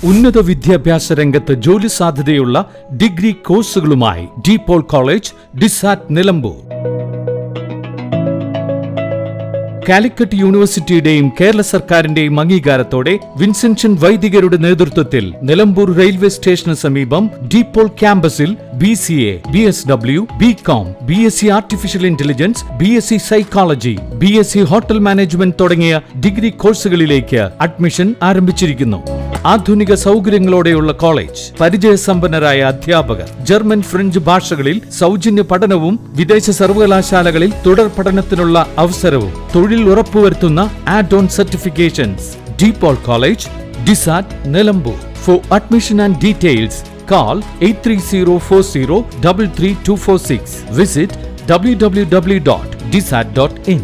ഉന്നത വിദ്യാഭ്യാസ രംഗത്ത് ജോലി സാധ്യതയുള്ള ഡിഗ്രി കോഴ്സുകളുമായി DePaul college, DISAT, Nilambur. Calicut യൂണിവേഴ്സിറ്റിയുടെയും കേരള സർക്കാരിന്റെയും അംഗീകാരത്തോടെ വിൻസെൻഷൻ വൈദികരുടെ നേതൃത്വത്തിൽ നിലമ്പൂർ റെയിൽവേ സ്റ്റേഷന് സമീപം DePaul ക്യാമ്പസിൽ BCA, BSW, BCom, BSc artificial intelligence, BSc psychology, BSc hotel management തുടങ്ങിയ ഡിഗ്രി കോഴ്സുകളിലേക്ക് അഡ്മിഷൻ ആരംഭിച്ചിരിക്കുന്നു. ആധുനിക സൗകര്യങ്ങളോടെയുള്ള കോളേജ്, പരിചയസമ്പന്നരായ അധ്യാപകർ, ജർമ്മൻ, ഫ്രഞ്ച് ഭാഷകളിൽ സൗജന്യ പഠനവും വിദേശ സർവകലാശാലകളിൽ തുടർ പഠനത്തിനുള്ള അവസരവും തൊഴിൽ ഉറപ്പുവരുത്തുന്ന add on certifications. DePaul college, DISAT, Nilambur. For admission and details call 8304033246. Visit www.disat.in.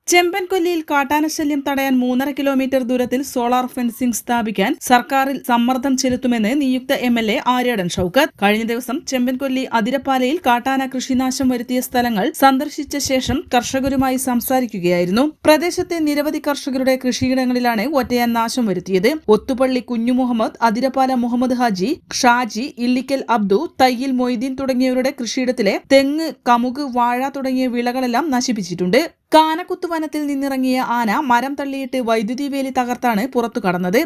ചെമ്പൻകൊല്ലിയിൽ കാട്ടാനശല്യം തടയാൻ 3.5 കിലോമീറ്റർ ദൂരത്തിൽ സോളാർ ഫെൻസിംഗ് സ്ഥാപിക്കാൻ സർക്കാരിൽ സമ്മർദ്ദം ചെലുത്തുമെന്ന് നിയുക്ത MLA ആര്യാടൻ ഷൌക്കത്ത് കഴിഞ്ഞ ദിവസം ചെമ്പൻകൊല്ലി അതിരപ്പാലയിൽ കാട്ടാന കൃഷിനാശം വരുത്തിയ സ്ഥലങ്ങൾ സന്ദർശിച്ച ശേഷം കർഷകരുമായി സംസാരിക്കുകയായിരുന്നു. പ്രദേശത്തെ നിരവധി കർഷകരുടെ കൃഷിയിടങ്ങളിലാണ് ഒറ്റയാൻ നാശം വരുത്തിയത്. ഒത്തുപള്ളി കുഞ്ഞു മുഹമ്മദ്, അതിരപ്പാല മുഹമ്മദ് ഹാജി, ഷാജി, ഇല്ലിക്കൽ അബ്ദു, തയ്യിൽ മൊയ്തീൻ തുടങ്ങിയവരുടെ കൃഷിയിടത്തിലെ തെങ്ങ്, കമുക്, വാഴ തുടങ്ങിയ വിളകളെല്ലാം നശിപ്പിച്ചിട്ടുണ്ട്. കാനക്കുത്ത് വനത്തിൽ നിന്നിറങ്ങിയ ആന മരം തള്ളിയിട്ട് വൈദ്യുതി വേലി തകർത്താണ് പുറത്തു കടന്നത്.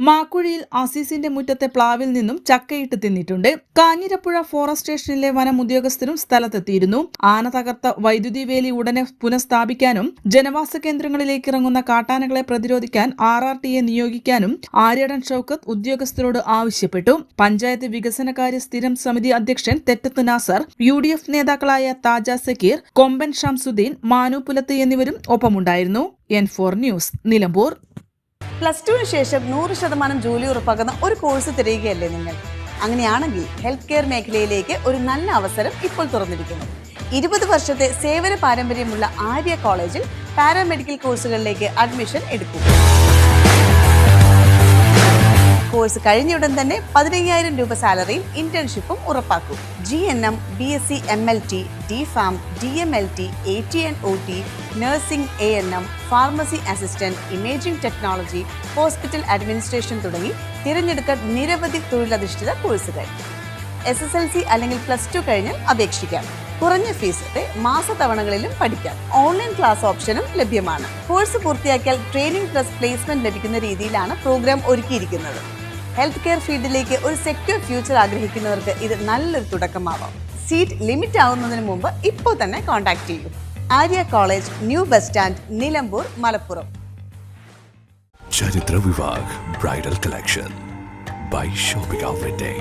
മാക്കുഴിയിൽ അസീസിന്റെ മുറ്റത്തെ പ്ലാവിൽ നിന്നും ചക്കയിട്ട് തിന്നിട്ടുണ്ട്. കാഞ്ഞിരപ്പുഴ ഫോറസ്റ്റ് സ്റ്റേഷനിലെ വനം ഉദ്യോഗസ്ഥരും സ്ഥലത്തെത്തിയിരുന്നു. ആന തകർത്ത വൈദ്യുതി വേലി ഉടനെ പുനഃസ്ഥാപിക്കാനും ജനവാസ കേന്ദ്രങ്ങളിലേക്ക് ഇറങ്ങുന്ന കാട്ടാനകളെ പ്രതിരോധിക്കാൻ RRTയെ നിയോഗിക്കാനും ആര്യാടൻ ഷൌക്കത്ത് ഉദ്യോഗസ്ഥരോട് ആവശ്യപ്പെട്ടു. പഞ്ചായത്ത് വികസനകാര്യ സ്ഥിരം സമിതി അധ്യക്ഷൻ തെറ്റത്ത് നാസർ, UDF നേതാക്കളായ താജ സക്കീർ, കൊമ്പൻ ഷംസുദ്ദീൻ, മാനു പുലത്ത് എന്നിവരും ഒപ്പമുണ്ടായിരുന്നു. N4 news, Nilambur. +2 ശേഷം 100% ജോലി ഉറപ്പാക്കുന്ന ഒരു കോഴ്സ് തിരയുകയല്ലേ നിങ്ങൾ? അങ്ങനെയാണെങ്കിൽ ഹെൽത്ത് കെയർ മേഖലയിലേക്ക് ഒരു നല്ല അവസരം ഇപ്പോൾ തുറന്നിരിക്കുന്നു. 20 വർഷത്തെ സേവന പാരമ്പര്യമുള്ള ആര്യ കോളേജിൽ പാരാമെഡിക്കൽ കോഴ്സുകളിലേക്ക് അഡ്മിഷൻ എടുക്കും. കോഴ്സ് കഴിഞ്ഞയുടൻ തന്നെ 15,000 രൂപ സാലറിയും ഇന്റേൺഷിപ്പും ഉറപ്പാക്കും. GNM, BSc MLT, DPharm, DMLT, AT&OT, nursing, ANM, pharmacy assistant, imaging technology, hospital administration തുടങ്ങി തിരഞ്ഞെടുക്കാൻ നിരവധി തൊഴിലധിഷ്ഠിത കോഴ്സുകൾ. SSLC അല്ലെങ്കിൽ +2 കഴിഞ്ഞാൽ അപേക്ഷിക്കാം. കുറഞ്ഞ ഫീസോടെ മാസത്തവണകളിലും പഠിക്കാം. ഓൺലൈൻ ക്ലാസ് ഓപ്ഷനും ലഭ്യമാണ്. കോഴ്സ് പൂർത്തിയാക്കിയാൽ ട്രെയിനിങ് പ്ലസ് പ്ലേസ്മെന്റ് ലഭിക്കുന്ന രീതിയിലാണ് പ്രോഗ്രാം ഒരുക്കിയിരിക്കുന്നത്. ഹെൽത്ത് കെയർ ഫീൽഡിലേക്ക് ഒരു സെക്യൂർ ഫ്യൂച്ചർ ആഗ്രഹിക്കുന്നവർക്ക് ഇത് നല്ലൊരു തുടക്കമാവാം. സീറ്റ് ലിമിറ്റ് ആവുന്നതിന് മുമ്പ് ഇപ്പോൾ തന്നെ കോൺടാക്ട് ചെയ്യൂ. Arya college, new bus stand, Nilambur, Malappuram. ചരിത്ര Vivah bridal collection by shopping outlet.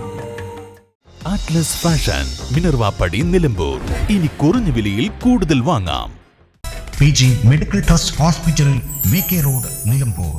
Atlas fashion, Minerva പടി, നിലമ്പൂർ. ഇനി കുറഞ്ഞ വിലയിൽ കൂടുതൽ വാങ്ങാം. PG medical trust hospital, VK road, Nilambur.